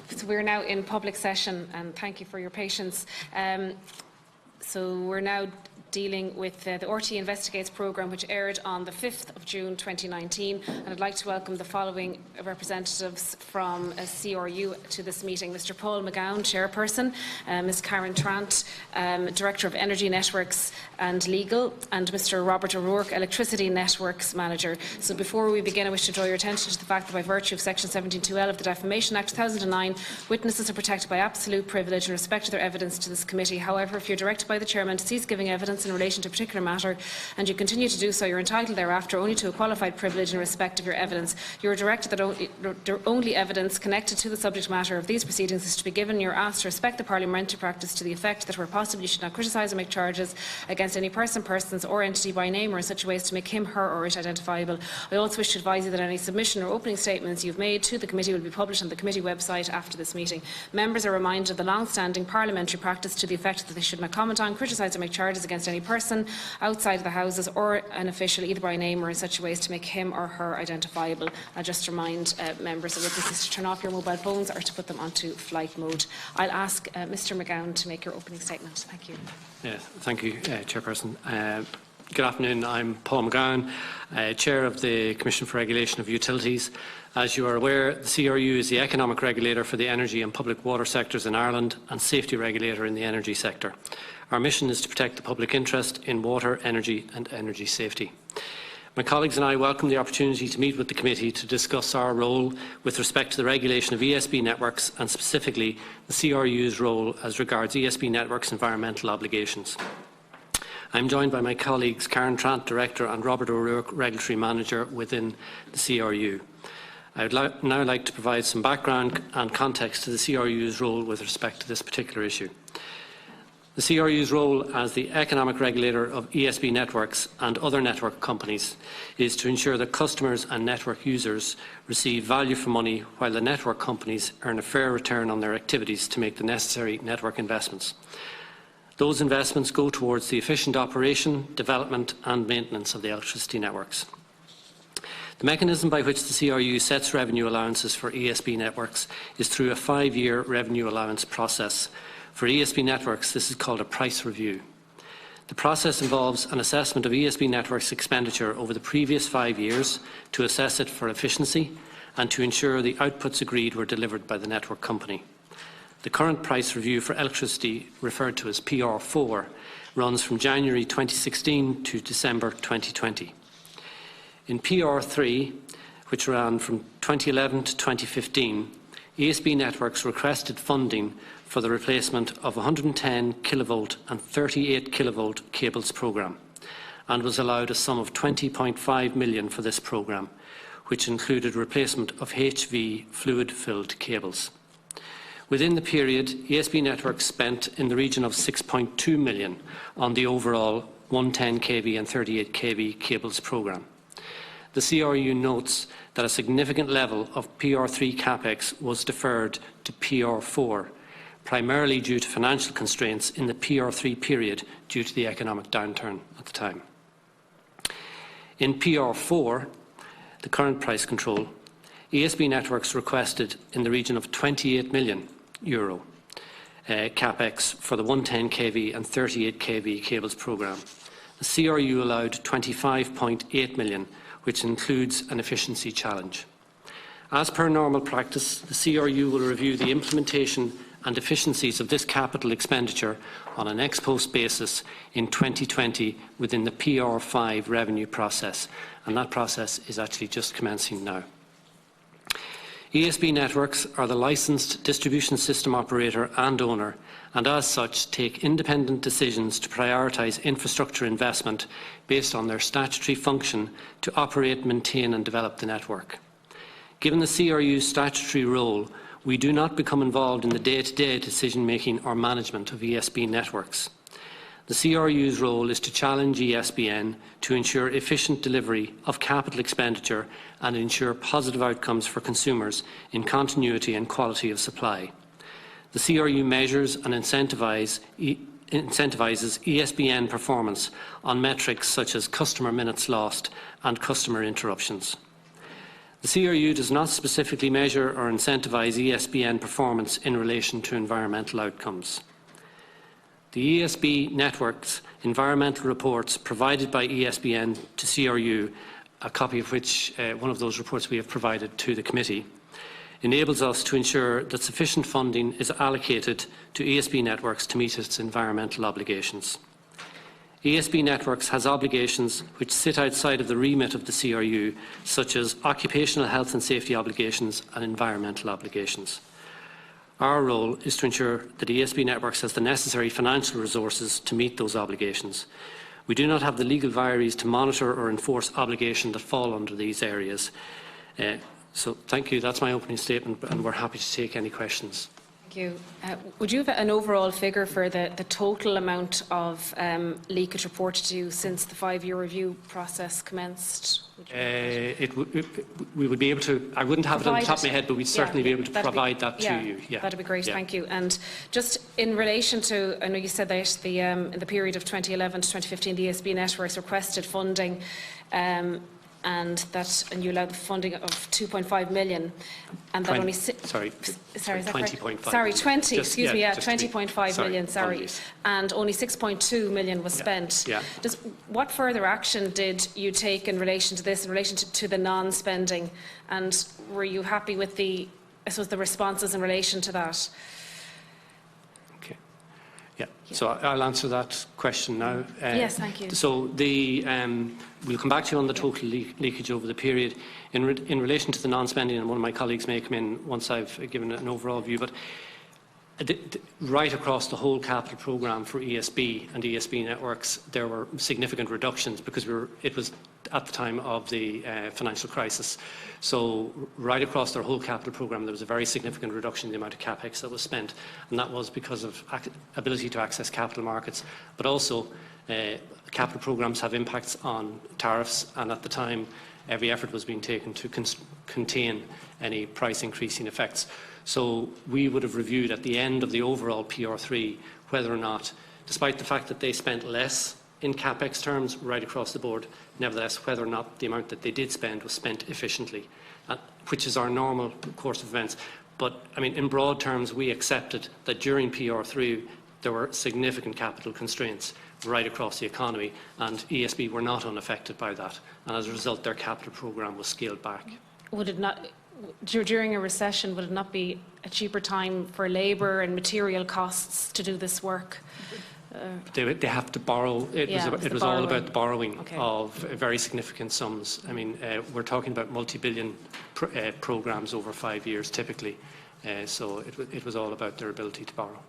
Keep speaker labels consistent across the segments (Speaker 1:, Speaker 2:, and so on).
Speaker 1: So we're now in public session, and thank you for your patience. So we're now dealing with the RT Investigates programme, which aired on the 5th of June 2019, and I'd like to welcome the following representatives from CRU to this meeting: Mr Paul McGowan, Chairperson, Ms Karen Trant, Director of Energy Networks and Legal, and Mr Robert O'Rourke, Electricity Networks Manager. So before we begin, I wish to draw your attention to the fact that by virtue of Section 17(2)(l) of the Defamation Act 2009, witnesses are protected by absolute privilege in respect to their evidence to this committee. However, if you're directed by the Chairman to cease giving evidence in relation to a particular matter and you continue to do so, you're entitled thereafter only to a qualified privilege in respect of your evidence. You are directed that only evidence connected to the subject matter of these proceedings is to be given. You're asked to respect the parliamentary practice to the effect that where possible you should not criticise or make charges against any person, persons or entity by name or in such a way as to make him, her or it identifiable. I also wish to advise you that any submission or opening statements you've made to the committee will be published on the committee website after this meeting. Members are reminded of the long-standing parliamentary practice to the effect that they should not comment on, criticise or make charges against any person outside of the Houses or an official either by name or in such a way as to make him or her identifiable. I'll just remind members and witnesses to turn off your mobile phones or to put them onto flight mode. I'll ask Mr McGowan to make your opening statement. Thank you.
Speaker 2: Thank you, Chairperson. Good afternoon. I'm Paul McGowan, Chair of the Commission for Regulation of Utilities. As you are aware, the CRU is the economic regulator for the energy and public water sectors in Ireland and safety regulator in the energy sector. Our mission is to protect the public interest in water, energy and energy safety. My colleagues and I welcome the opportunity to meet with the committee to discuss our role with respect to the regulation of ESB networks and specifically the CRU's role as regards ESB networks' environmental obligations. I am joined by my colleagues Karen Trant, Director, and Robert O'Rourke, Regulatory Manager within the CRU. I would now like to provide some background and context to the CRU's role with respect to this particular issue. The CRU's role as the economic regulator of ESB networks and other network companies is to ensure that customers and network users receive value for money while the network companies earn a fair return on their activities to make the necessary network investments. Those investments go towards the efficient operation, development and maintenance of the electricity networks. The mechanism by which the CRU sets revenue allowances for ESB networks is through a 5-year revenue allowance process. For ESB networks, this is called a price review. The process involves an assessment of ESB networks' expenditure over the previous 5 years to assess it for efficiency and to ensure the outputs agreed were delivered by the network company. The current price review for electricity, referred to as PR4, runs from January 2016 to December 2020. In PR3, which ran from 2011 to 2015, ESB networks requested funding for the replacement of 110 kilovolt and 38 kilovolt cables programme and was allowed a sum of 20.5 million for this programme, which included replacement of HV fluid-filled cables. Within the period, ESB networks spent in the region of 6.2 million on the overall 110 kV and 38 kV cables programme. The CRU notes that a significant level of PR3 capex was deferred to PR4, primarily due to financial constraints in the PR3 period due to the economic downturn at the time. In PR4, the current price control, ESB networks requested in the region of €28 million capex for the 110 kV and 38 kV cables programme. The CRU allowed 25.8 million, which includes an efficiency challenge. As per normal practice, the CRU will review the implementation and efficiencies of this capital expenditure on an ex post basis in 2020 within the PR5 revenue process, and that process is actually just commencing now. ESB networks are the licensed distribution system operator and owner, and as such take independent decisions to prioritise infrastructure investment based on their statutory function to operate, maintain and develop the network. Given the CRU's statutory role, we do not become involved in the day-to-day decision-making or management of ESB networks. The CRU's role is to challenge ESBN to ensure efficient delivery of capital expenditure and ensure positive outcomes for consumers in continuity and quality of supply. The CRU measures and incentivises ESBN performance on metrics such as customer minutes lost and customer interruptions. The CRU does not specifically measure or incentivise ESBN performance in relation to environmental outcomes. The ESB network's environmental reports provided by ESBN to CRU, a copy of which, one of those reports we have provided to the committee, enables us to ensure that sufficient funding is allocated to ESB networks to meet its environmental obligations. ESB Networks has obligations which sit outside of the remit of the CRU, such as occupational health and safety obligations and environmental obligations. Our role is to ensure that ESB Networks has the necessary financial resources to meet those obligations. We do not have the legal viaries to monitor or enforce obligations that fall under these areas. So thank you. That's my opening statement, and we're happy to take any questions.
Speaker 1: Thank you. Would you have an overall figure for the total amount of leakage reported to you since the 5-year review process commenced?
Speaker 2: We would be able to, I wouldn't have it on the top of my head, but we'd certainly be able to provide that to you.
Speaker 1: Yeah, that'd be great, thank you. And just in relation to, I know you said that in the period of 2011 to 2015, the ESB networks requested funding, and you allowed the funding of 2.5 million, and that only
Speaker 2: 20.5.
Speaker 1: Sorry, 20.
Speaker 2: Just,
Speaker 1: excuse me. Yeah,
Speaker 2: 20.5
Speaker 1: million. Sorry,
Speaker 2: apologies.
Speaker 1: And only 6.2 million was spent.
Speaker 2: Yeah.
Speaker 1: What further action did you take in relation to this, in relation to the non-spending, and were you happy with the responses in relation to that?
Speaker 2: Okay. Yeah. So I'll answer that question now.
Speaker 1: Yes, thank you.
Speaker 2: So we'll come back to you on the total leakage over the period. In relation to the non-spending, and one of my colleagues may come in once I've given an overall view, but right across the whole capital programme for ESB and ESB networks, there were significant reductions because it was at the time of the financial crisis. So right across their whole capital programme, there was a very significant reduction in the amount of capex that was spent, and that was because of ability to access capital markets, but also capital programmes have impacts on tariffs, and at the time every effort was being taken to contain any price increasing effects. So we would have reviewed at the end of the overall PR3 whether or not, despite the fact that they spent less in capex terms right across the board, nevertheless whether or not the amount that they did spend was spent efficiently, which is our normal course of events. But I mean, in broad terms, we accepted that during PR3 there were significant capital constraints right across the economy, and ESB were not unaffected by that, and as a result their capital programme was scaled back.
Speaker 1: Would it not, during a recession, would it not be a cheaper time for labour and material costs to do this work?
Speaker 2: They have to borrow. It was all about the borrowing of very significant sums. I mean, we're talking about multi-billion programmes over 5 years typically, so it was all about their ability to borrow.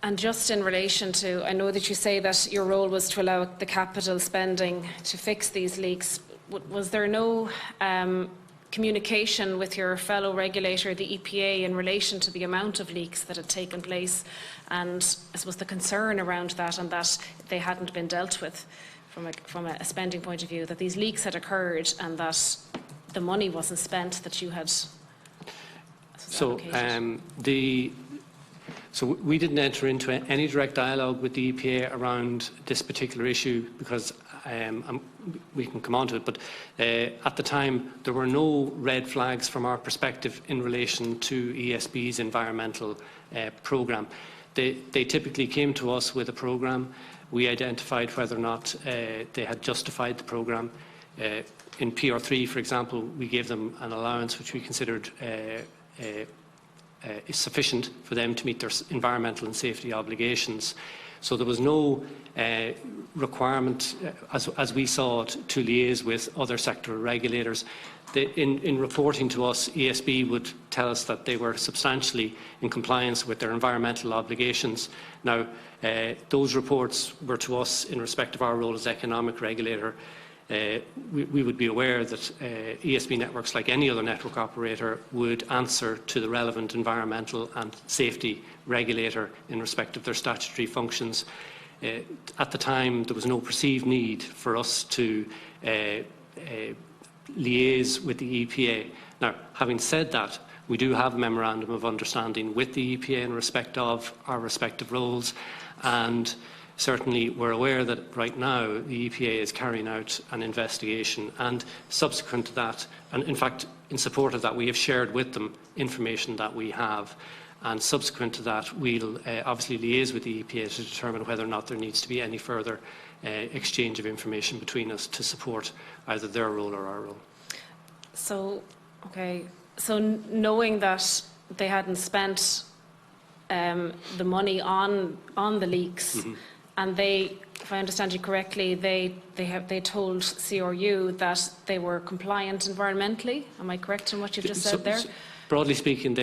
Speaker 1: And just in relation to, I know that you say that your role was to allow the capital spending to fix these leaks. Was there no communication with your fellow regulator, the EPA, in relation to the amount of leaks that had taken place, and I suppose the concern around that, and that they hadn't been dealt with from a spending point of view, that these leaks had occurred and that the money wasn't spent that you had allocated?
Speaker 2: So we didn't enter into any direct dialogue with the EPA around this particular issue because we can come on to it, but at the time there were no red flags from our perspective in relation to ESB's environmental programme. They typically came to us with a programme. We identified whether or not they had justified the programme. In PR3, for example, we gave them an allowance which we considered is sufficient for them to meet their environmental and safety obligations. So there was no requirement, as we saw it, to liaise with other sectoral regulators. In reporting to us, ESB would tell us that they were substantially in compliance with their environmental obligations. Now, those reports were to us in respect of our role as economic regulator. We would be aware that ESB networks, like any other network operator, would answer to the relevant environmental and safety regulator in respect of their statutory functions. At the time, there was no perceived need for us to liaise with the EPA. Now, having said that, we do have a memorandum of understanding with the EPA in respect of our respective roles, and Certainly, we're aware that right now the EPA is carrying out an investigation, and subsequent to that, and in fact, in support of that, we have shared with them information that we have. And subsequent to that, we'll obviously liaise with the EPA to determine whether or not there needs to be any further exchange of information between us to support either their role or our role.
Speaker 1: So, okay. So knowing that they hadn't spent the money on the leaks, and they, if I understand you correctly, they told CRU that they were compliant environmentally. Am I correct in what you've just said there?
Speaker 2: Broadly speaking,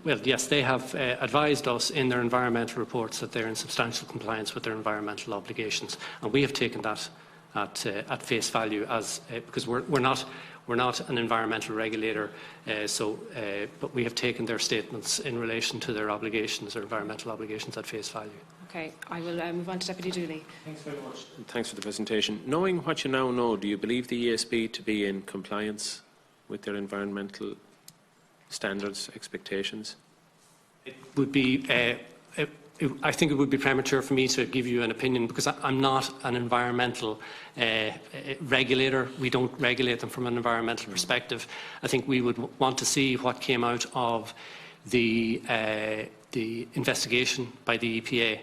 Speaker 2: yes, they have advised us in their environmental reports that they're in substantial compliance with their environmental obligations, and we have taken that at face value because we're not an environmental regulator, but we have taken their statements in relation to their obligations, their environmental obligations, at face value.
Speaker 1: Okay, I will move on to Deputy Dooley.
Speaker 3: Thanks very much. Thanks for the presentation. Knowing what you now know, do you believe the ESB to be in compliance with their environmental standards, expectations?
Speaker 2: It would be. I think it would be premature for me to give you an opinion because I'm not an environmental regulator. We don't regulate them from an environmental perspective. I think we would want to see what came out of the investigation by the EPA.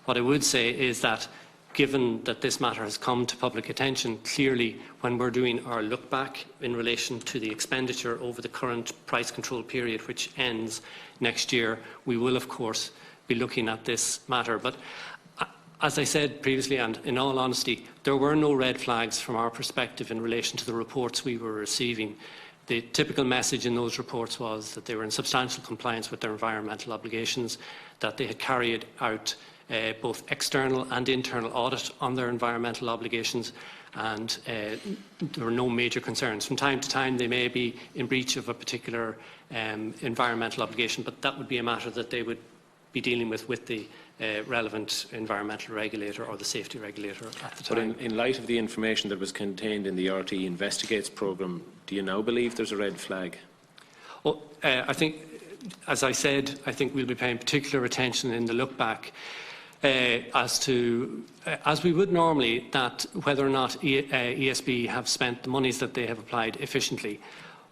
Speaker 2: What I would say is that given that this matter has come to public attention, clearly when we're doing our look back in relation to the expenditure over the current price control period, which ends next year, we will of course be looking at this matter. But as I said previously, and in all honesty, there were no red flags from our perspective in relation to the reports we were receiving. The typical message in those reports was that they were in substantial compliance with their environmental obligations, that they had carried out both external and internal audit on their environmental obligations, and there were no major concerns. From time to time, they may be in breach of a particular environmental obligation, but that would be a matter that they would be dealing with the relevant environmental regulator or the safety regulator at the time.
Speaker 3: But in light of the information that was contained in the RT Investigates programme, do you now believe there's a red flag?
Speaker 2: Well, I think, as I said, I think we'll be paying particular attention in the look back as we would normally, that whether or not ESB have spent the monies that they have applied efficiently.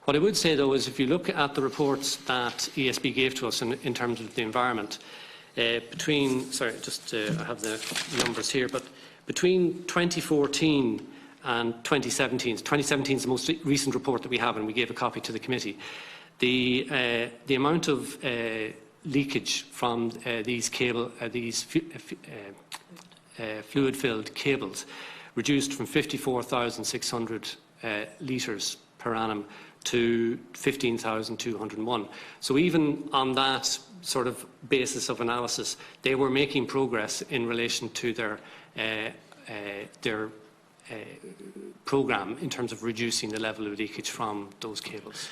Speaker 2: What I would say, though, is if you look at the reports that ESB gave to us in terms of the environment, I have the numbers here, but between 2014 and 2017, 2017 is the most recent report that we have, and we gave a copy to the committee, the amount of leakage from these fluid-filled cables reduced from 54,600 litres per annum to 15,201. So even on that sort of basis of analysis, they were making progress in relation to their programme in terms of reducing the level of leakage from those cables.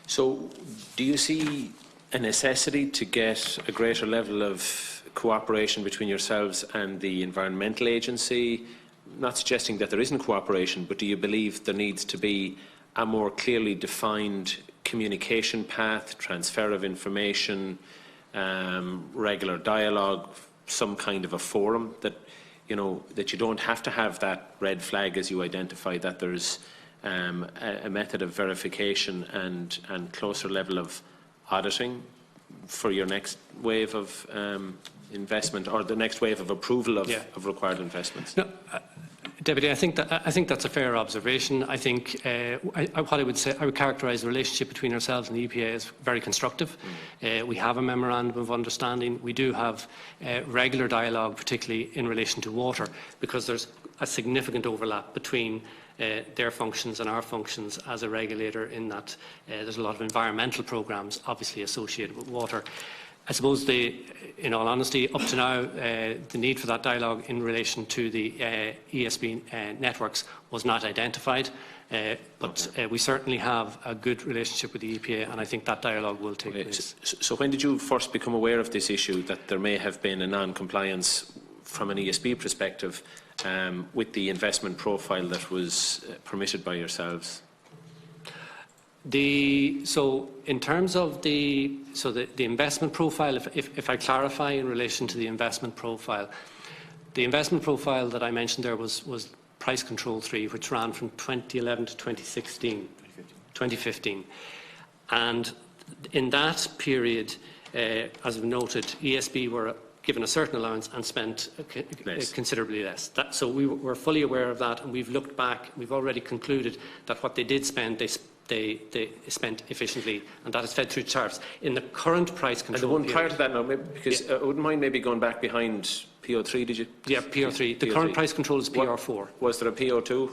Speaker 3: So do you see a necessity to get a greater level of cooperation between yourselves and the Environmental Agency? Not suggesting that there isn't cooperation, but do you believe there needs to be a more clearly defined communication path, transfer of information, regular dialogue, some kind of a forum that you don't have to have that red flag as you identify, that there's a method of verification and closer level of auditing for your next wave of investment, or the next wave of approval of required investments?
Speaker 2: No, Deputy, I think that's a fair observation. I think what I would say, I would characterise the relationship between ourselves and the EPA as very constructive. We have a memorandum of understanding. We do have regular dialogue, particularly in relation to water, because there's a significant overlap between their functions and our functions as a regulator, in that there's a lot of environmental programmes obviously associated with water. I suppose, in all honesty, up to now, the need for that dialogue in relation to the ESB networks was not identified, but we certainly have a good relationship with the EPA, and I think that dialogue will take place.
Speaker 3: So when did you first become aware of this issue, that there may have been a non-compliance from an ESB perspective with the investment profile that was permitted by yourselves? So in terms of the investment profile, if I clarify in relation to the investment profile,
Speaker 2: The investment profile that I mentioned there was Price Control 3, which ran from 2011 to 2015. And in that period, as we've noted, ESB were given a certain allowance and spent considerably less. So we're fully aware of that, and we've looked back. We've already concluded that what they did spend, they spent efficiently, and that is fed through tariffs. In the current price control... And
Speaker 3: the one prior to that, no, because I wouldn't mind maybe going back behind PO3, did you?
Speaker 2: Yeah, PO3. The current price control is PR4.
Speaker 3: Was there a PO2?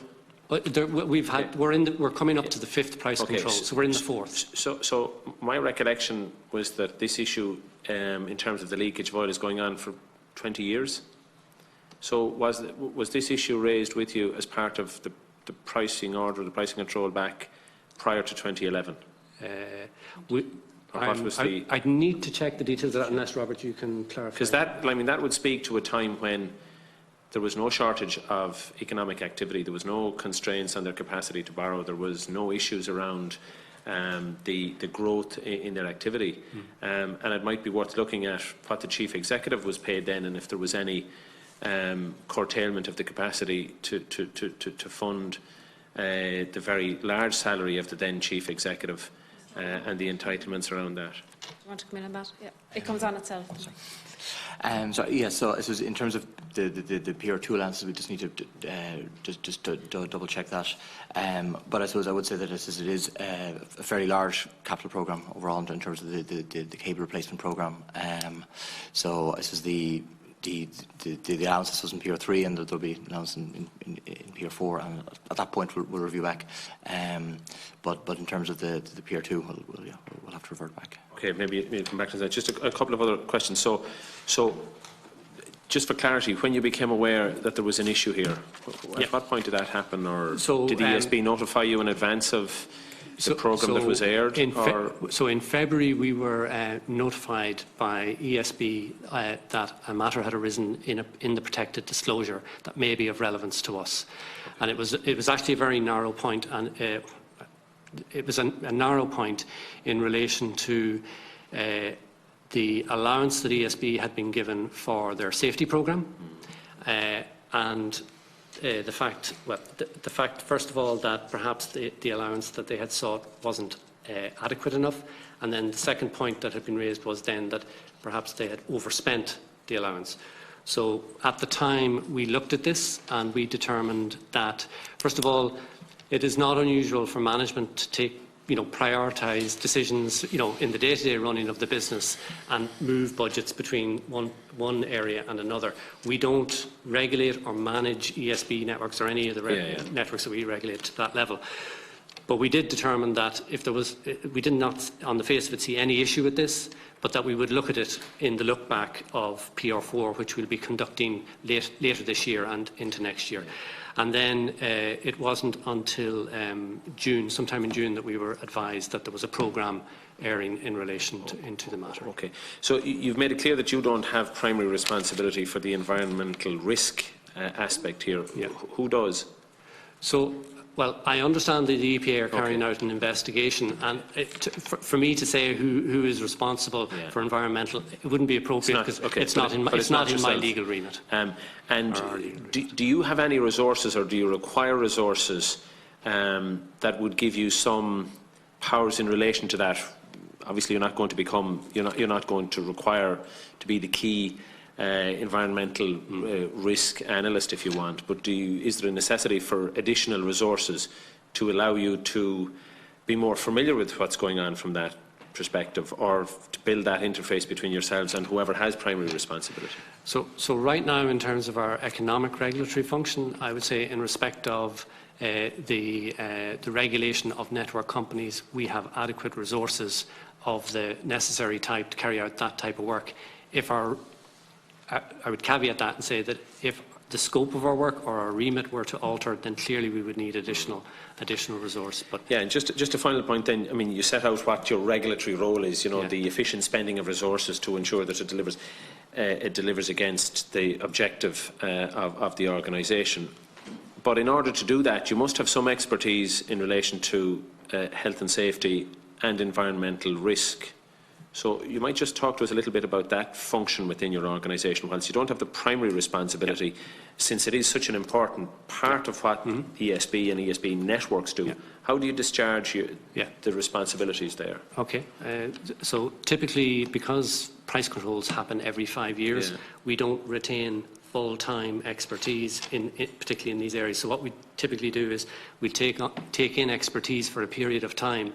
Speaker 2: We're coming up to the 5th price control, so we're in the 4th.
Speaker 3: So my recollection was that this issue, in terms of the leakage of oil, is going on for 20 years. So was this issue raised with you as part of the pricing order, the pricing control back prior to 2011? I'd need to check the details of that, unless, Robert, you can clarify. Because that would speak to a time when there was no shortage of economic activity. There was no constraints on their capacity to borrow. There was no issues around the growth in their activity. And it might be worth looking at what the chief executive was paid then, and if there was any curtailment of the capacity to fund the very large salary of the then chief executive and the entitlements around that.
Speaker 1: Do you want to come in on that? Yeah, it comes on itself.
Speaker 4: So this was in terms of the PR2 allowances. We just need to just double check that. But I suppose I would say that it is a fairly large capital programme overall in terms of the cable replacement programme. So I suppose the allowances was in PR3, and there'll be allowance in PR4, and at that point we'll review back. But in terms of the PR2, we'll have to revert back.
Speaker 3: Okay, maybe come back to that. Just a couple of other questions. So just for clarity, when you became aware that there was an issue here, at what point did that happen, or did the ESB notify you in advance of the programme that was aired?
Speaker 2: So in February we were notified by ESB that a matter had arisen in the protected disclosure that may be of relevance to us. And it was actually a very narrow point, and it was a narrow point in relation to the allowance that ESB had been given for their safety programme, and the fact, first of all, that perhaps the allowance that they had sought wasn't adequate enough, and then the second point that had been raised was then that perhaps they had overspent the allowance. So at the time we looked at this, and we determined that, first of all, it is not unusual for management to take prioritise decisions, in the day-to-day running of the business, and move budgets between one area and another. We don't regulate or manage ESB networks or any of the networks that we regulate to that level. But we did determine that if there was, we did not, on the face of it, see any issue with this, but that we would look at it in the look back of PR4, which we'll be conducting later this year and into next year. And then it wasn't until June, sometime in June, that we were advised that there was a programme airing in relation into the matter. Okay. So you've made it clear that you don't have primary responsibility for the environmental risk aspect here. Yeah. Who does? So, well, I understand that the EPA are carrying out an investigation, and for me to say who is responsible for environmental, it wouldn't be appropriate, because it's not in my legal remit. And do you have any resources, or do you require resources that would give you some powers in relation to that? Obviously, you're not going to require to be the key environmental risk analyst, if you want, but is there a necessity for additional resources to allow you to be more familiar with what's going on from that perspective, or to build that interface between yourselves and whoever has primary responsibility? So right now, in terms of our economic regulatory function, I would say in respect of the regulation of network companies, we have adequate resources of the necessary type to carry out that type of work. I would caveat that and say that if the scope of our work or our remit were to alter, then clearly we would need additional resource. But yeah, and just a final point then, I mean, you set out what your regulatory role is, the efficient spending of resources to ensure that it delivers against the objective of the organisation. But in order to do that, you must have some expertise in relation to health and safety and environmental risk
Speaker 3: So you might just talk to us a little bit about that function within your organisation. Whilst you don't have the primary responsibility, since it is such an important part of what ESB and ESB networks do, how do you discharge the responsibilities there?
Speaker 2: Okay. So typically, because price controls happen every 5 years, we don't retain full-time expertise, particularly in these areas. So what we typically do is we take in expertise for a period of time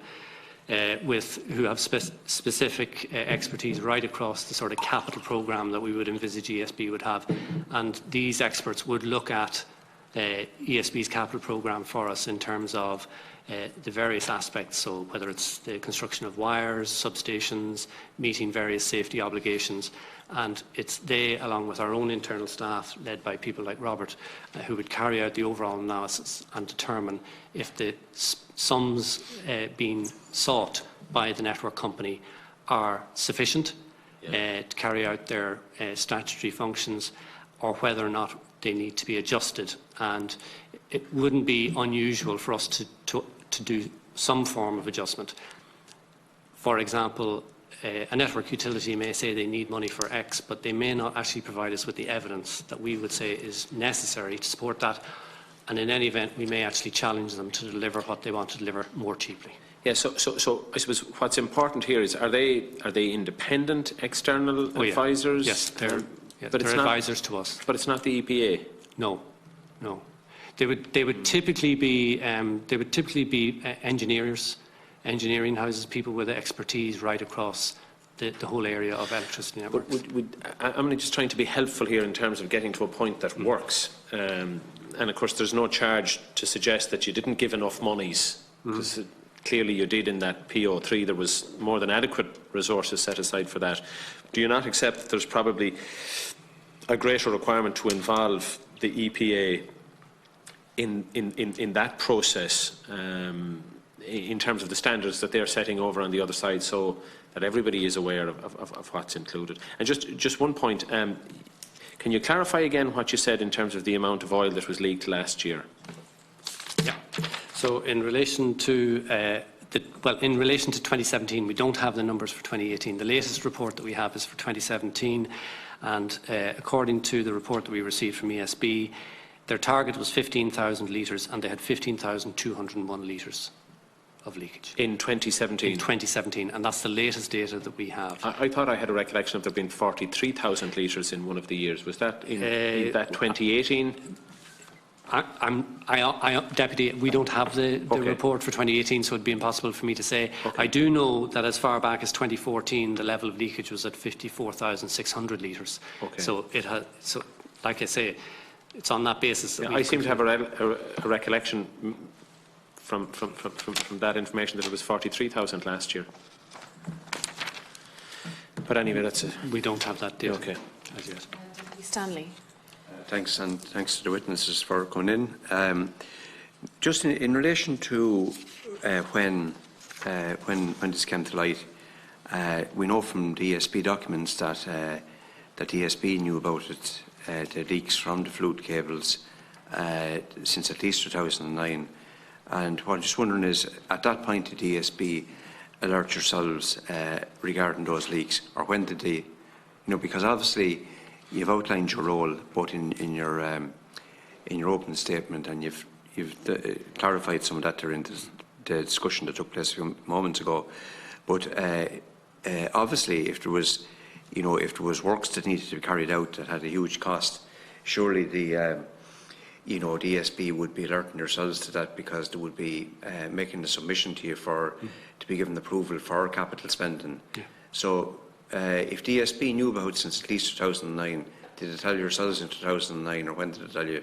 Speaker 2: who have specific expertise right across the sort of capital programme that we would envisage ESB would have. And these experts would look at ESB's capital programme for us in terms of the various aspects, so whether it's the construction of wires, substations, meeting various safety obligations, and it's they, along with our own internal staff, led by people like Robert, who would carry out the overall analysis and determine if the sums being sought by the network company are sufficient to carry out their statutory functions, or whether or not they need to be adjusted. And it wouldn't be unusual for us to do some form of adjustment. For example, a network utility may say they need money for X, but they may not actually provide us with the evidence that we would say is necessary to support that. And in any event, we may actually challenge them to deliver what they want to deliver more cheaply.
Speaker 3: Yeah, so I suppose what's important here is, are they independent external advisors?
Speaker 2: Yes, they're
Speaker 3: but it's
Speaker 2: advisors to us.
Speaker 3: But it's not the EPA?
Speaker 2: No. They would typically be engineering houses, people with expertise right across the whole area of electricity networks.
Speaker 3: I'm just trying to be helpful here in terms of getting to a point that works. And of course, there's no charge to suggest that you didn't give enough monies, because clearly you did in that PO3. There was more than adequate resources set aside for that. Do you not accept that there's probably a greater requirement to involve the EPA in that process, in terms of the standards that they're setting over on the other side, so that everybody is aware of what's included? And just one point, can you clarify again what you said in terms of the amount of oil that was leaked last year?
Speaker 2: Yeah. So in relation to in relation to 2017, we don't have the numbers for 2018. The latest report that we have is for 2017, and according to the report that we received from ESB, their target was 15,000 litres, and they had 15,201 litres of leakage.
Speaker 3: In 2017?
Speaker 2: In 2017, and that's the latest data that we have.
Speaker 3: I thought I had a recollection of there being 43,000 litres in one of the years. Was that in that 2018?
Speaker 2: Deputy, we don't have the report for 2018, so it would be impossible for me to say. I do know that as far back as 2014, the level of leakage was at 54,600 litres. So it has. So, like I say, it's on that basis. That
Speaker 3: I seem to have a recollection from that information that it was 43,000 last year. But anyway, that's it.
Speaker 2: We don't have that data.
Speaker 3: Okay.
Speaker 2: As yet.
Speaker 1: Stanley.
Speaker 5: Thanks, and thanks to the witnesses for coming in. Just in relation to when this came to light, we know from the ESB documents that ESB knew about it, the leaks from the fluid cables, since at least 2009. And what I'm just wondering is, at that point, did ESB alert yourselves regarding those leaks, or when did they? Because obviously you've outlined your role both in your opening statement, and you've clarified some of that during the discussion that took place a few moments ago. But obviously, if there was works that needed to be carried out that had a huge cost, surely the ESB would be alerting yourselves to that, because they would be making a submission to you to be given approval for capital spending. Yeah. So if the ESB knew about it since at least 2009, did it tell yourselves in 2009, or when did it tell you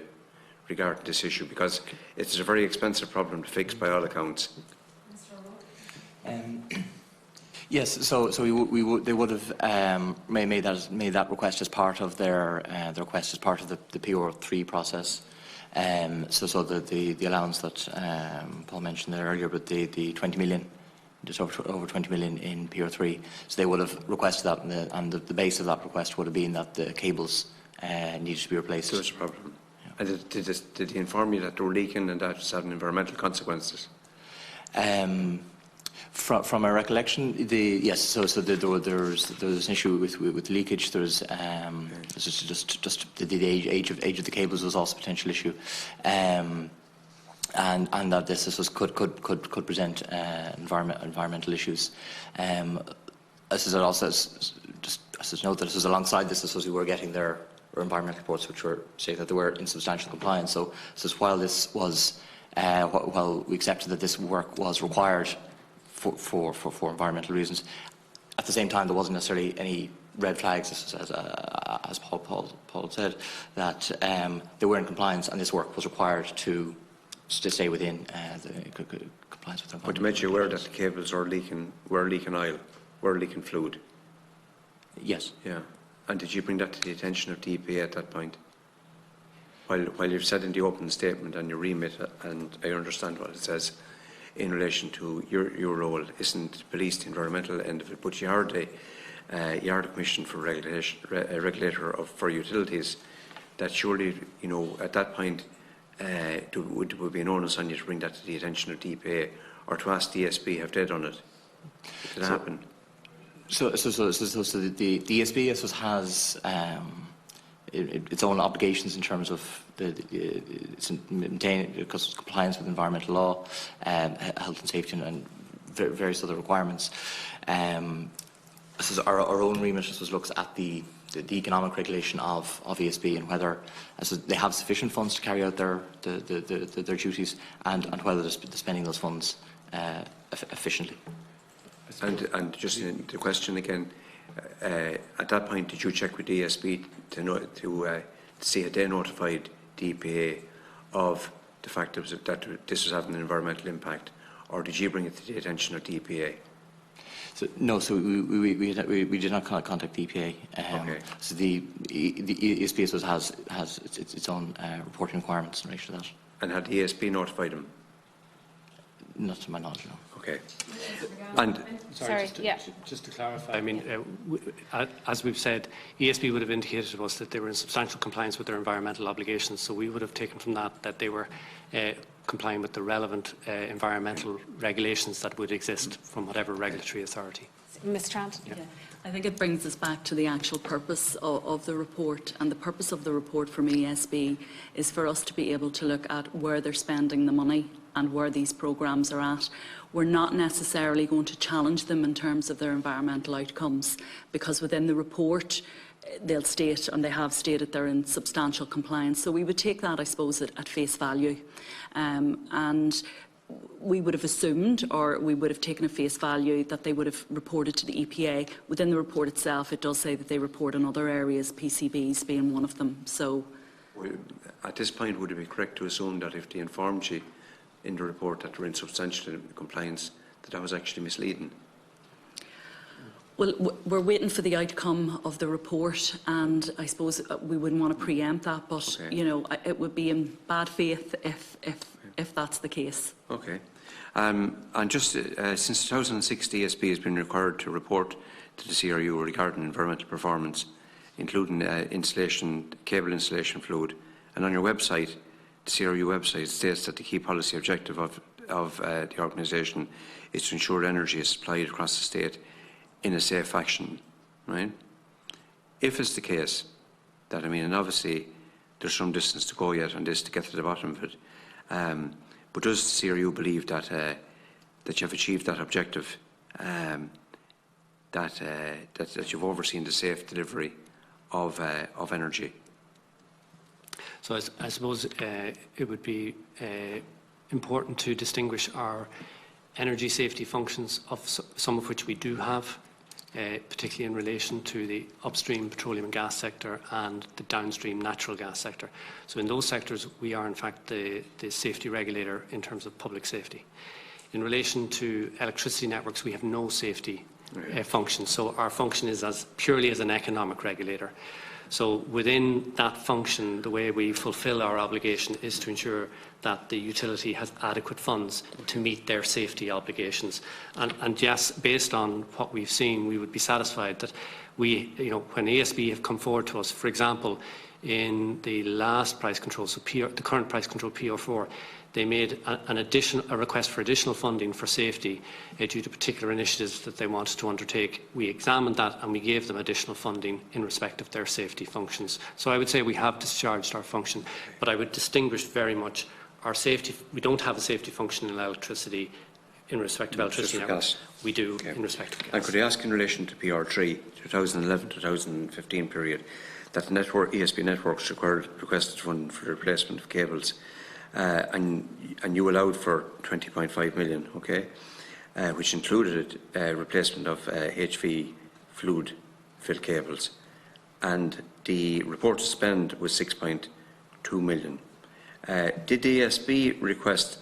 Speaker 5: regarding this issue? Because it's a very expensive problem to fix by all accounts.
Speaker 4: Yes, so they would have made that request as part of their request as part of the PO3 process. So the allowance that Paul mentioned there earlier, but the 20 million, just over 20 million in PO3. So they would have requested that, and the base of that request would have been that the cables needed to be replaced.
Speaker 5: So it's a problem. Yeah. And did they inform you that they were leaking and that was having environmental consequences?
Speaker 4: From my recollection, yes. So there's an issue with leakage. There's just the age of the cables was also a potential issue, and that this could present environmental issues. As I also just note that this was alongside this as we were getting their environmental reports, which were saying that they were in substantial compliance. So while this was while we accepted that this work was required for environmental reasons, at the same time there wasn't necessarily any red flags, as Paul said, that they were in compliance and this work was required to stay within the compliance with the environment.
Speaker 5: But to make you aware that the cables were leaking oil, were leaking fluid.
Speaker 4: Yes.
Speaker 5: Yeah. And did you bring that to the attention of the EPA at that point? While you've said in the open statement and your remit, and I understand what it says in relation to your role, isn't police the environmental end of it, but you are the Commission for Regulator for Utilities, that surely, you know, at that point, would be an onus on you to bring that to the attention of the EPA or to ask the ESB, have they done it? Did it happen?
Speaker 4: So the ESB, I suppose, has its own obligations in terms of maintaining compliance with environmental law, health and safety, and various other requirements. Our own remit looks at the economic regulation of ESB and whether they have sufficient funds to carry out their duties, and whether they're spending those funds efficiently.
Speaker 5: And just the question again, at that point, did you check with the ESB to see had they notified the EPA of the fact that this was having an environmental impact, or did you bring it to the attention of the EPA?
Speaker 4: No, so we did not contact the EPA.
Speaker 5: Okay.
Speaker 4: So the ESB has its own reporting requirements in relation to that.
Speaker 5: And had the ESB notified them?
Speaker 4: Not to my knowledge, no.
Speaker 5: Okay. And
Speaker 2: just to clarify, I mean, as we've said, ESB would have indicated to us that they were in substantial compliance with their environmental obligations, so we would have taken from that they were complying with the relevant environmental regulations that would exist from whatever regulatory authority.
Speaker 1: Ms. Trant?
Speaker 6: Yeah. I think it brings us back to the actual purpose of the report, and the purpose of the report from ESB is for us to be able to look at where they're spending the money and where these programmes are at. We're not necessarily going to challenge them in terms of their environmental outcomes, because within the report they'll state, and they have stated, they're in substantial compliance. So we would take that, I suppose, at face value. And we would have assumed, or we would have taken at face value, that they would have reported to the EPA. Within the report itself, it does say that they report in other areas, PCBs being one of them. So,
Speaker 5: at this point, would it be correct to assume that if they informed you in the report that they're in substantial compliance, that was actually misleading?
Speaker 6: Well, we're waiting for the outcome of the report, and I suppose we wouldn't want to preempt that, but
Speaker 5: okay.
Speaker 6: You know, it would be in bad faith if that's the case.
Speaker 5: Okay. And just since 2006, the ESB has been required to report to the CRU regarding environmental performance, including cable installation fluid. And on your website, the CRU website, states that the key policy objective of the organisation is to ensure energy is supplied across the state in a safe fashion, right? If it's the case that, I mean, and obviously there's some distance to go yet on this to get to the bottom of it, but does the CRU believe that that you've achieved that objective, that you've overseen the safe delivery of energy?
Speaker 2: So I suppose it would be important to distinguish our energy safety functions, of some of which we do have, particularly in relation to the upstream petroleum and gas sector and the downstream natural gas sector. So in those sectors, we are in fact the safety regulator in terms of public safety. In relation to electricity networks, we have no safety function. So our function is purely as an economic regulator. So within that function, the way we fulfil our obligation is to ensure that the utility has adequate funds to meet their safety obligations. And yes, based on what we've seen, we would be satisfied that when ESB have come forward to us, for example, in the last price control, so the current price control PR4, they made a request for additional funding for safety due to particular initiatives that they wanted to undertake. We examined that and we gave them additional funding in respect of their safety functions. So I would say we have discharged our function, but I would distinguish very much our safety. We don't have a safety function in electricity in respect of electricity networks. We do in respect of gas.
Speaker 5: And could I ask in relation to PR3, 2011-2015 period, that the network, ESB networks requested funding for the replacement of cables, and you allowed for 20.5 million, okay, which included replacement of HV fluid fill cables, and the reported spend was 6.2 million. Did the ESB request,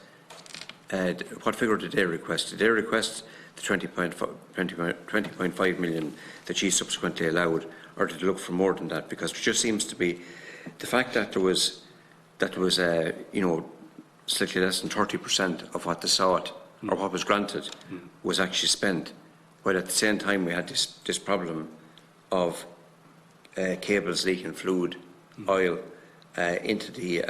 Speaker 5: what figure did they request? Did they request the 20.5 million that she subsequently allowed, or did they look for more than that? Because it just seems to be the fact that there was you know, slightly less than 30% of what they sought or what was granted was actually spent, while at the same time we had this problem of cables leaking fluid, oil into the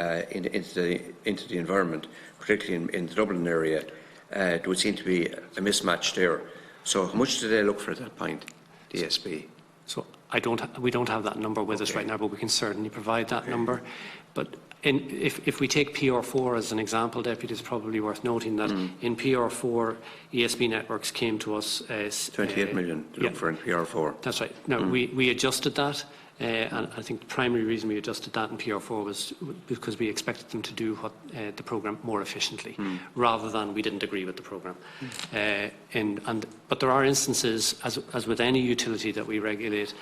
Speaker 5: environment, particularly in the Dublin area. There would seem to be a mismatch there. So how much did they look for at that point, the ESB?
Speaker 2: So we don't have that number with us right now, but we can certainly provide that number. But if we take PR4 as an example, Deputy, it's probably worth noting that in PR4, ESB networks came to us as
Speaker 5: 28 million to look for in PR4.
Speaker 2: That's right. Now we adjusted that, and I think the primary reason we adjusted that in PR4 was because we expected them to do the programme more efficiently, rather than we didn't agree with the programme. But there are instances, as with any utility that we regulate,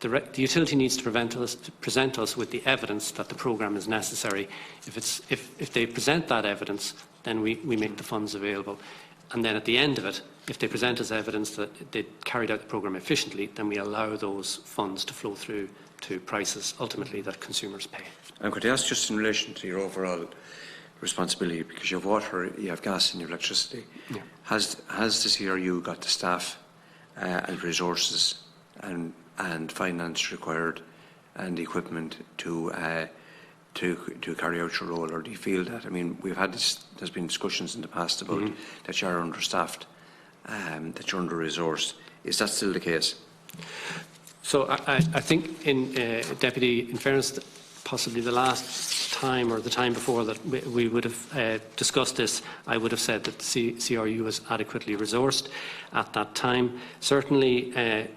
Speaker 2: the utility needs to present us with the evidence that the programme is necessary. If they present that evidence, then we make the funds available. And then at the end of it, if they present us evidence that they carried out the programme efficiently, then we allow those funds to flow through to prices ultimately that consumers pay.
Speaker 5: And could I ask, just in relation to your overall responsibility, because you have water, you have gas and you have electricity, has the CRU got the staff and resources and finance required and equipment to carry out your role, or do you feel that? I mean, there's been discussions in the past about that you are understaffed, that you're under-resourced. Is that still the case?
Speaker 2: So I think, Deputy, in fairness, possibly the last time or the time before that we would have discussed this, I would have said that the CRU was adequately resourced at that time. Certainly,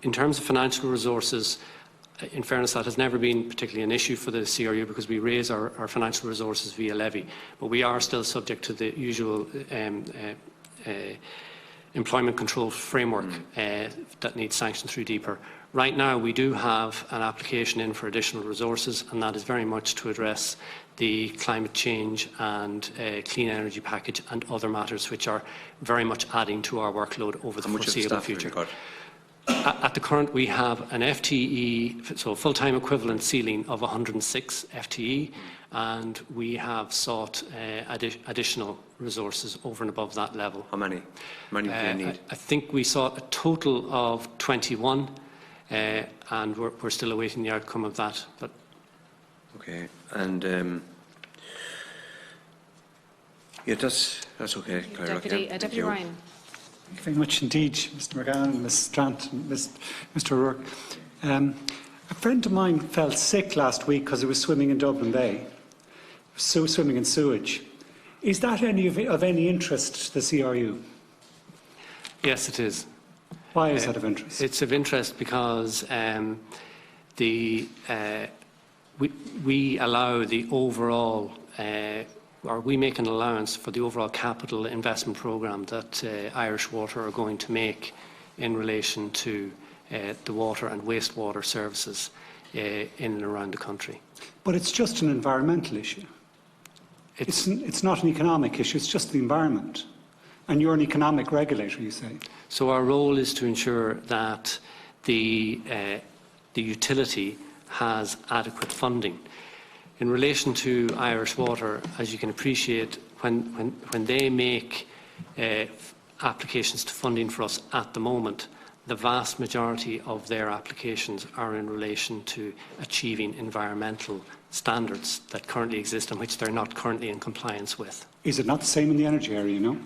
Speaker 2: in terms of financial resources, in fairness, that has never been particularly an issue for the CRU because we raise our financial resources via levy, but we are still subject to the usual employment control framework that needs sanction through DPER. Right now, we do have an application in for additional resources, and that is very much to address the climate change and clean energy package and other matters which are very much adding to our workload over the foreseeable future. At the current, we have an FTE, so full-time equivalent ceiling of 106 FTE, and we have sought additional resources over and above that level.
Speaker 5: How many? How many do you need?
Speaker 2: I think we sought a total of 21, and we're still awaiting the outcome of that. But
Speaker 5: okay, and yeah, that's okay.
Speaker 1: Deputy Ryan.
Speaker 7: Thank you very much indeed, Mr. McGowan, Ms. Stranton, Mr. O'Rourke. A friend of mine fell sick last week because he was swimming in Dublin Bay, swimming in sewage. Is that of any interest to the CRU?
Speaker 2: Yes, it is.
Speaker 7: Why is that of interest?
Speaker 2: It's of interest because we allow the overall or we make an allowance for the overall capital investment programme that Irish Water are going to make in relation to the water and wastewater services in and around the country.
Speaker 7: But it's just an environmental issue. It's not an economic issue, it's just the environment. And you're an economic regulator, you say.
Speaker 2: So our role is to ensure that the utility has adequate funding. In relation to Irish Water, as you can appreciate, when they make applications to funding for us at the moment, the vast majority of their applications are in relation to achieving environmental standards that currently exist and which they're not currently in compliance with.
Speaker 7: Is it not the same in the energy area, no?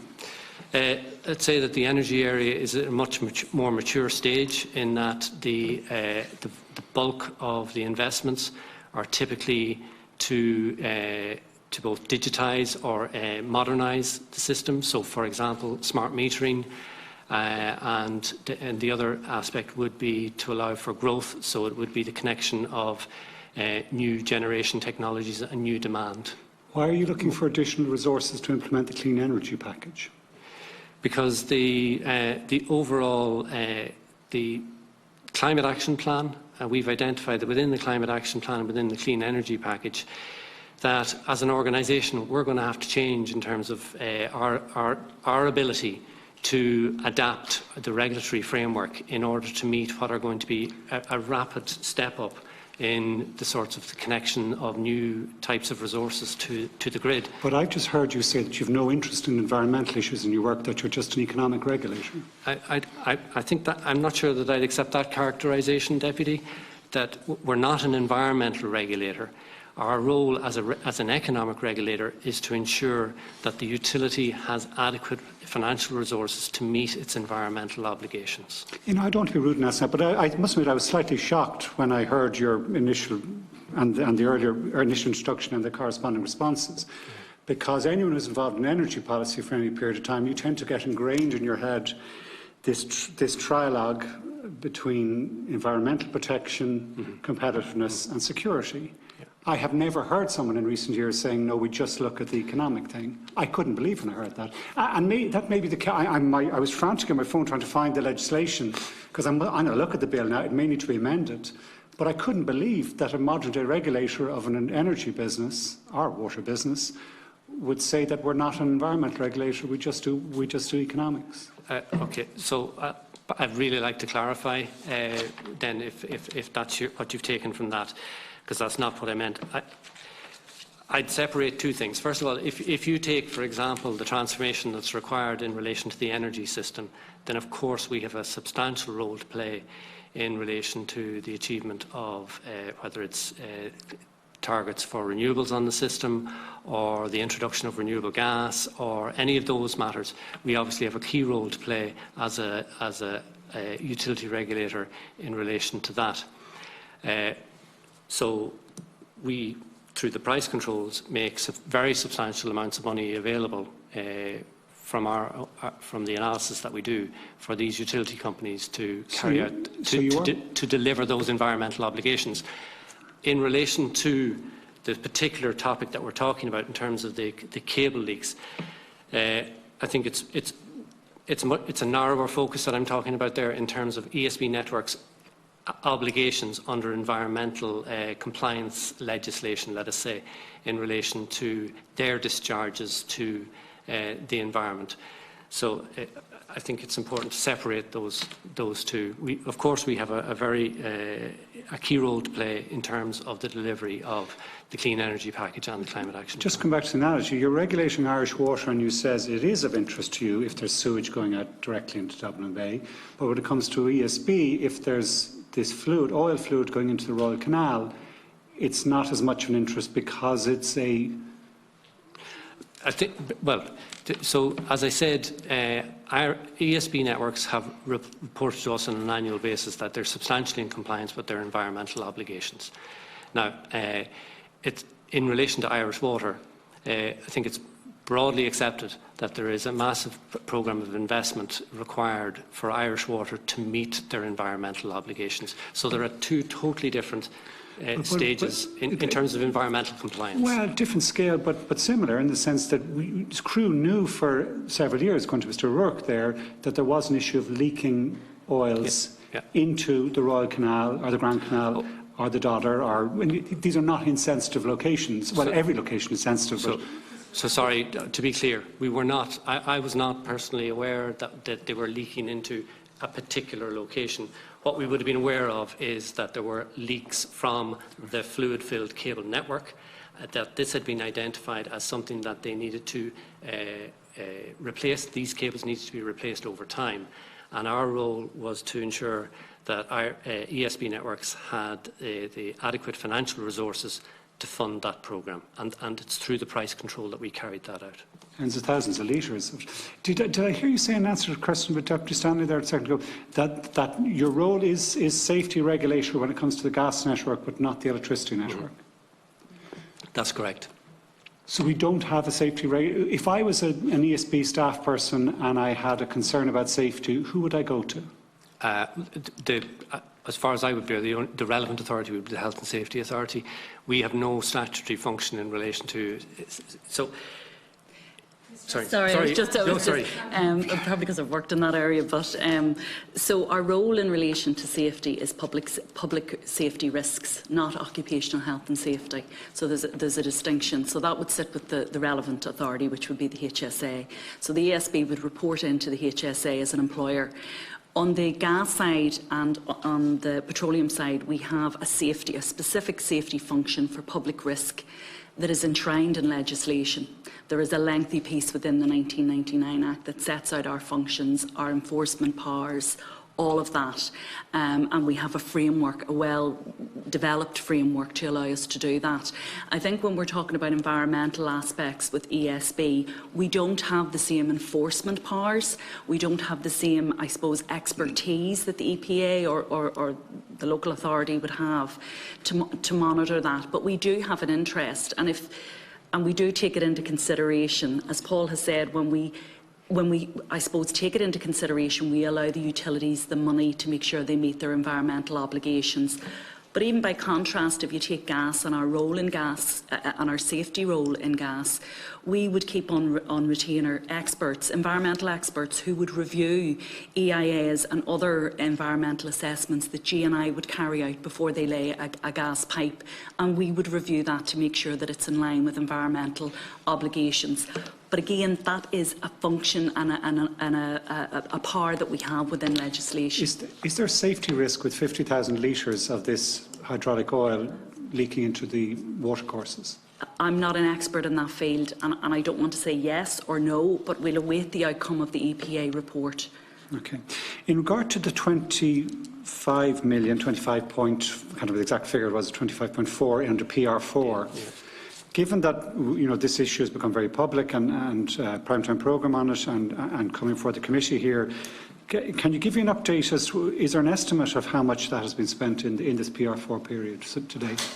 Speaker 2: Let's say that the energy area is at a much more mature stage in that the bulk of the investments are typically to both digitise or modernise the system. So, for example, smart metering, and the other aspect would be to allow for growth. So it would be the connection of new generation technologies and new demand.
Speaker 7: Why are you looking for additional resources to implement the clean energy package?
Speaker 2: Because the overall the climate action plan, we've identified that within the climate action plan and within the clean energy package, that as an organisation we're going to have to change in terms of our ability to adapt the regulatory framework in order to meet what are going to be a rapid step up in the sorts of the connection of new types of resources to the grid.
Speaker 7: But I've just heard you say that you've no interest in environmental issues in your work, that you're just an economic regulator.
Speaker 2: I think that I'm not sure that I'd accept that characterisation, Deputy, that we're not an environmental regulator. Our role as an economic regulator is to ensure that the utility has adequate financial resources to meet its environmental obligations.
Speaker 7: You know, I don't want to be rude in that, but I must admit I was slightly shocked when I heard your initial and the earlier initial introduction and the corresponding responses, because anyone who's involved in energy policy for any period of time, you tend to get ingrained in your head this trialogue between environmental protection, competitiveness and security. I have never heard someone in recent years saying, no, we just look at the economic thing. I couldn't believe when I heard that. And that may be the case. I was frantic on my phone trying to find the legislation, because I'm going to look at the bill now. It may need to be amended. But I couldn't believe that a modern-day regulator of an energy business, or water business, would say that we're not an environmental regulator, we just do economics.
Speaker 2: Okay, so I'd really like to clarify then if that's what you've taken from that, because that's not what I meant. I'd separate two things. First of all, if you take, for example, the transformation that's required in relation to the energy system, then of course we have a substantial role to play in relation to the achievement of whether it's targets for renewables on the system or the introduction of renewable gas or any of those matters. We obviously have a key role to play as a utility regulator in relation to that. So we, through the price controls, make very substantial amounts of money available from the analysis that we do for these utility companies to carry out, to deliver those environmental obligations. In relation to the particular topic that we're talking about in terms of the cable leaks, I think it's a narrower focus that I'm talking about there in terms of ESB networks obligations under environmental compliance legislation, let us say, in relation to their discharges to the environment. So I think it's important to separate those two. Of course, we have a key role to play in terms of the delivery of the clean energy package and the climate action.
Speaker 7: Just come back to the analogy. You're regulating Irish water, and you says it is of interest to you if there's sewage going out directly into Dublin Bay. But when it comes to ESB, if there's this fluid, oil fluid going into the Royal Canal, it's not as much of an interest because it's a...
Speaker 2: So as I said, our ESB networks have reported to us on an annual basis that they're substantially in compliance with their environmental obligations. Now, in relation to Irish water, I think it's broadly accepted that there is a massive programme of investment required for Irish water to meet their environmental obligations. So there are two totally different stages in terms of environmental compliance.
Speaker 7: Well, different scale, but similar in the sense that Crew knew for several years, going to Mr. O'Rourke there, that there was an issue of leaking oils into the Royal Canal or the Grand Canal or the Dodder. These are not insensitive locations. Well, every location is sensitive.
Speaker 2: So sorry, to be clear, we were not, I was not personally aware that they were leaking into a particular location. What we would have been aware of is that there were leaks from the fluid-filled cable network, that this had been identified as something that they needed to replace. These cables needed to be replaced over time. and our role was to ensure that our ESB networks had the adequate financial resources to fund that programme, and it's through the price control that we carried that out.
Speaker 7: Tens of thousands of litres. Did I hear you say in answer to the question with Deputy Stanley there a second ago that your role is safety regulator when it comes to the gas network but not the electricity network?
Speaker 2: That's correct.
Speaker 7: So we don't have a safety regulator. If I was an ESB staff person and I had a concern about safety, who would I go to? As far as I would be, the relevant authority would be the Health and Safety Authority. We have no statutory function in relation to... Sorry.
Speaker 6: Probably because I've worked in that area. But so our role in relation to safety is public safety risks, not occupational health and safety. So there's a distinction. So that would sit with the relevant authority, which would be the HSA. So the ESB would report into the HSA as an employer. On the gas side and on the petroleum side, we have a specific safety function for public risk that is enshrined in legislation. There is a lengthy piece within the 1999 Act that sets out our functions, our enforcement powers, all of that. And we have a framework, a well-developed framework to allow us to do that. I think when we're talking about environmental aspects with ESB, we don't have the same enforcement powers. We don't have the same, I suppose, expertise that the EPA or the local authority would have to monitor that. But we do have an interest, and we do take it into consideration. As Paul has said, when we, I suppose, take it into consideration, we allow the utilities the money to make sure they meet their environmental obligations. But even by contrast, if you take gas and our role in gas and our safety role in gas, we would keep on retainer experts, environmental experts, who would review EIAs and other environmental assessments that G&I would carry out before they lay a gas pipe, and we would review that to make sure that it's in line with environmental obligations. But again, that is a function and a power that we have within legislation.
Speaker 7: Is there safety risk with 50,000 litres of this hydraulic oil leaking into the watercourses?
Speaker 6: I'm not an expert in that field, and I don't want to say yes or no, but we'll await the outcome of the EPA report.
Speaker 7: Okay. In regard to the 25 million, 25 point, kind of the exact figure was 25.4 under PR4, yeah. Given that this issue has become very public and prime-time programme on it and coming for the committee here, can you give me an update as to, is there an estimate of how much that has been spent in this PR4 period to date?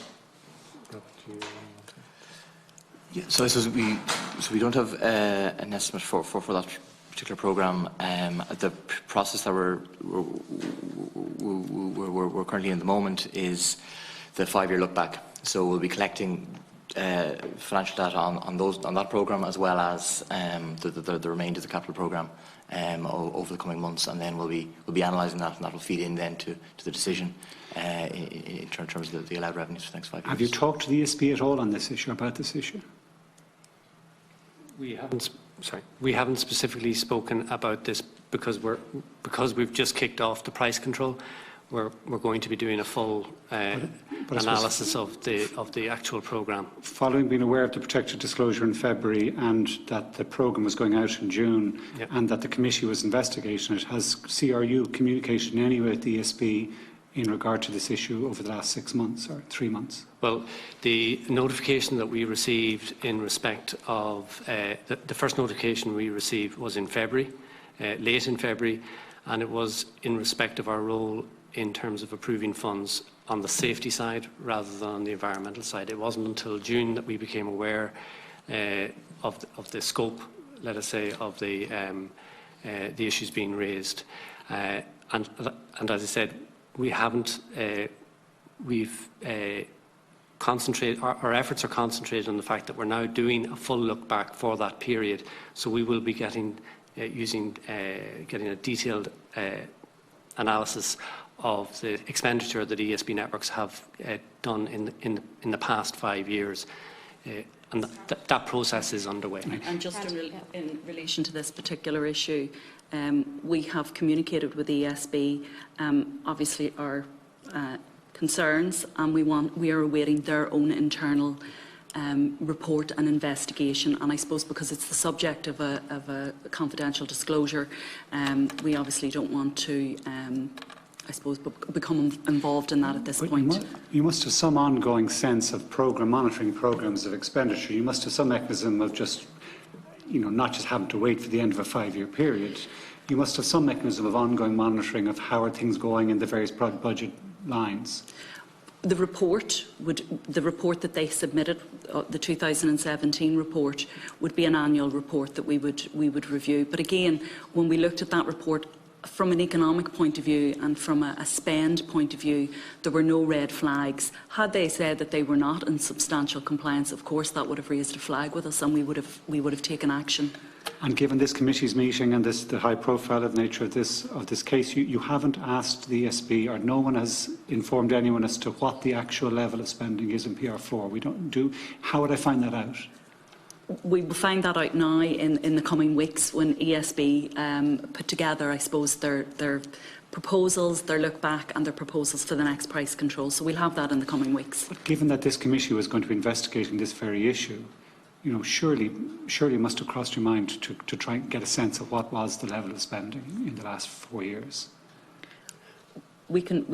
Speaker 4: Yeah, so we don't have an estimate for that particular programme. The process that we're currently in the moment is the 5-year look back. So we'll be collecting financial data on that programme, as well as the remainder of the capital programme over the coming months, and then we'll be analysing that, and that will feed in then to the decision in terms of the allowed revenues for the next 5 years.
Speaker 7: Have you talked to the ESB at all on this issue, about this issue?
Speaker 2: We haven't specifically spoken about this because we've just kicked off the price control. We're going to be doing a full analysis of the actual programme. Following
Speaker 7: being aware of the protected disclosure in February and that the programme was going out in June, yep, and that the committee was investigating it, has CRU communicated in any way with the ESB in regard to this issue over the last 6 months or 3 months?
Speaker 2: Well, the notification that we received in respect of the first notification we received was in February, late in February, and it was in respect of our role in terms of approving funds on the safety side rather than on the environmental side. It wasn't until June that we became aware of the scope, let us say, of the issues being raised. And as I said, we haven't. We've concentrated. Our efforts are concentrated on the fact that we're now doing a full look back for that period. So we will be getting a detailed analysis of the expenditure that ESB networks have done in the past 5 years, and that process is underway.
Speaker 6: And just in relation to this particular issue, we have communicated with ESB, obviously our concerns, and we are awaiting their own internal report an investigation, and I suppose because it's the subject of a confidential disclosure, we obviously don't want to, I suppose, become involved in that at this point.
Speaker 7: You must have some ongoing sense of monitoring programmes of expenditure. You must have some mechanism of just, not just having to wait for the end of a 5-year period. You must have some mechanism of ongoing monitoring of how are things going in the various budget lines.
Speaker 6: The report that they submitted, the 2017 report, would be an annual report that we would review. But again, when we looked at that report from an economic point of view and from a spend point of view, there were no red flags. Had they said that they were not in substantial compliance, of course that would have raised a flag with us, and we would have taken action.
Speaker 7: And given this committee's meeting and the high profile of nature of this case, you haven't asked the ESB, or no one has informed anyone as to what the actual level of spending is in PR4. We don't do. How would I find that out?
Speaker 6: We will find that out now in the coming weeks when ESB put together, I suppose, their proposals, their look back and their proposals for the next price control. So we'll have that in the coming weeks.
Speaker 7: But given that this committee was going to be investigating this very issue, surely it must have crossed your mind to try and get a sense of what was the level of spending in the last 4 years.
Speaker 6: We can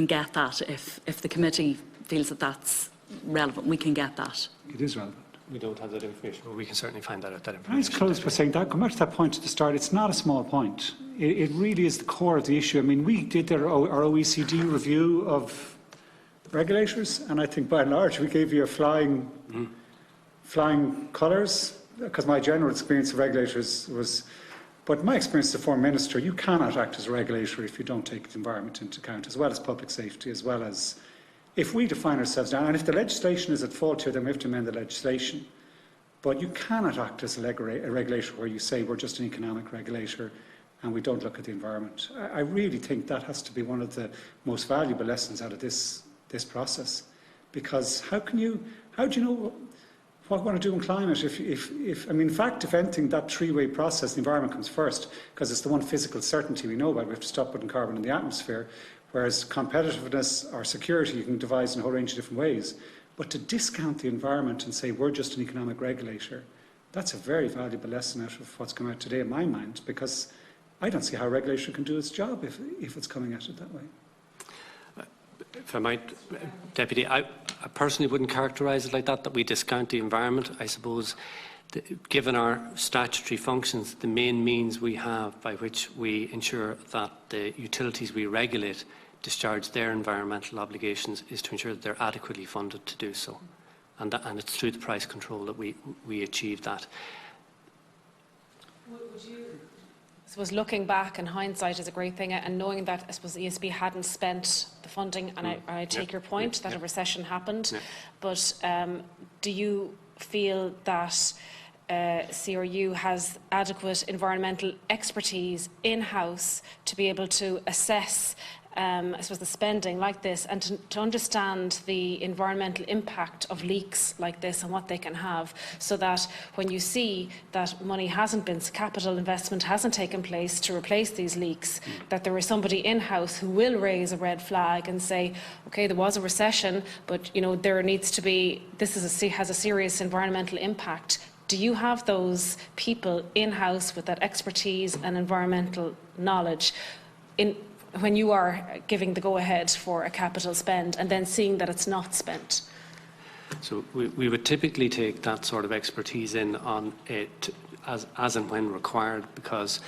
Speaker 6: get that if the committee feels that that's relevant. We can get that.
Speaker 7: It is relevant.
Speaker 2: We don't have that information, but we can certainly find that out. That
Speaker 7: I just close by saying that, going back to that point at the start, it's not a small point. It really is the core of the issue. I mean, we did our OECD review of regulators, and I think by and large we gave you a flying colours, because my general experience of regulators was, but my experience as a former minister, you cannot act as a regulator if you don't take the environment into account, as well as public safety, as well as, if we define ourselves down, and if the legislation is at fault here, then we have to amend the legislation. But you cannot act as a regulator where you say we're just an economic regulator and we don't look at the environment. I really think that has to be one of the most valuable lessons out of this process, because how do you know what we want to do in climate if in fact, if anything, that three-way process, the environment comes first, because it's the one physical certainty we know about. We have to stop putting carbon in the atmosphere, whereas competitiveness or security you can devise in a whole range of different ways. But to discount the environment and say we're just an economic regulator, that's a very valuable lesson out of what's come out today in my mind, because I don't see how a regulator can do its job if it's coming at it that way.
Speaker 2: If I might, Deputy, I personally wouldn't characterise it like that we discount the environment. I suppose, given our statutory functions, the main means we have by which we ensure that the utilities we regulate discharge their environmental obligations is to ensure that they're adequately funded to do so. And it's through the price control that we achieve that.
Speaker 1: Would you, I suppose, looking back, and hindsight is a great thing, and knowing that, I suppose, the ESB hadn't spent the funding, and I take your point that a recession happened, but do you feel that CRU has adequate environmental expertise in-house to be able to assess I suppose, the spending like this, and to understand the environmental impact of leaks like this and what they can have, so that when you see that money hasn't been, capital investment hasn't taken place to replace these leaks, that there is somebody in-house who will raise a red flag and say, okay, there was a recession, but there needs to be, this has a serious environmental impact. Do you have those people in-house with that expertise and environmental knowledge when you are giving the go-ahead for a capital spend and then seeing that it's not spent?
Speaker 2: So we would typically take that sort of expertise in on it as and when required, because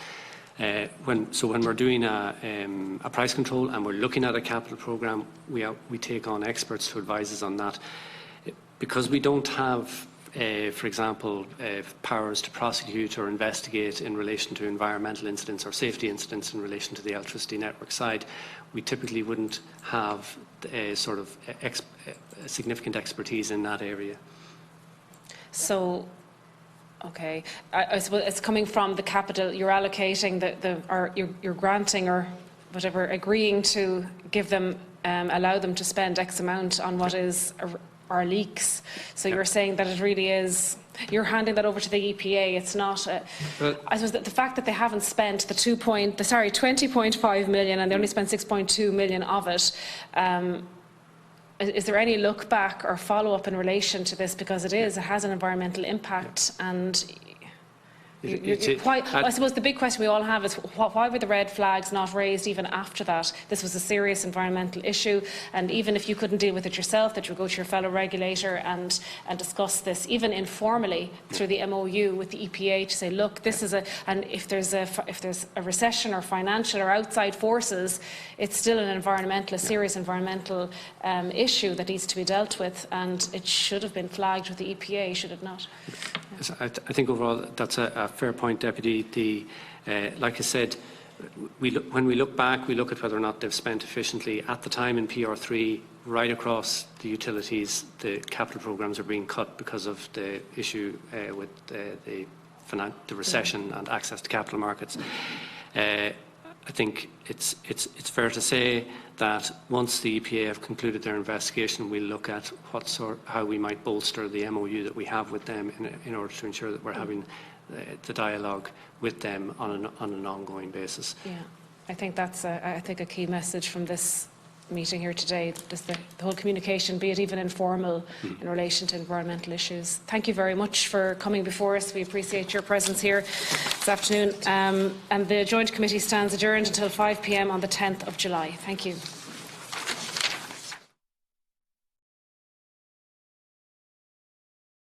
Speaker 2: when we're doing a price control and we're looking at a capital programme, we take on experts to advise us on that. Because we don't have for example, powers to prosecute or investigate in relation to environmental incidents or safety incidents in relation to the electricity network side, we typically wouldn't have a sort of significant expertise in that area. So, okay, I suppose it's coming from the capital. You're allocating or you're granting or whatever, agreeing to give them, allow them to spend X amount on what is our leaks. So you're saying that it really is, you're handing that over to the EPA. It's not, I suppose that the fact that they haven't spent the 20.5 million and they only spent 6.2 million of it,
Speaker 1: is there any look back or follow up in relation to this? Because it has an environmental impact, and I suppose the big question we all have is why were the red flags not raised even after that? This was a serious environmental issue, and even if you couldn't deal with it yourself, that you would go to your fellow regulator and discuss this, even informally through the MOU with the EPA, to say, look, this is and if there's a recession or financial or outside forces, it's still a serious environmental issue that needs to be dealt with, and it should have been flagged with the EPA, should it not?
Speaker 2: I think overall that's a fair point, Deputy. Like I said, when we look back, we look at whether or not they've spent efficiently. At the time in PR3, right across the utilities, the capital programmes are being cut because of the issue with the recession and access to capital markets. I think it's fair to say that once the EPA have concluded their investigation, we'll look at how we might bolster the MOU that we have with them in order to ensure that we're having the dialogue with them on an ongoing basis.
Speaker 1: Yeah, I think that's a key message from this meeting here today, just the whole communication, be it even informal, in relation to environmental issues. Thank you very much for coming before us. We appreciate your presence here this afternoon. And the Joint Committee stands adjourned until 5 p.m. on the 10th of July. Thank you.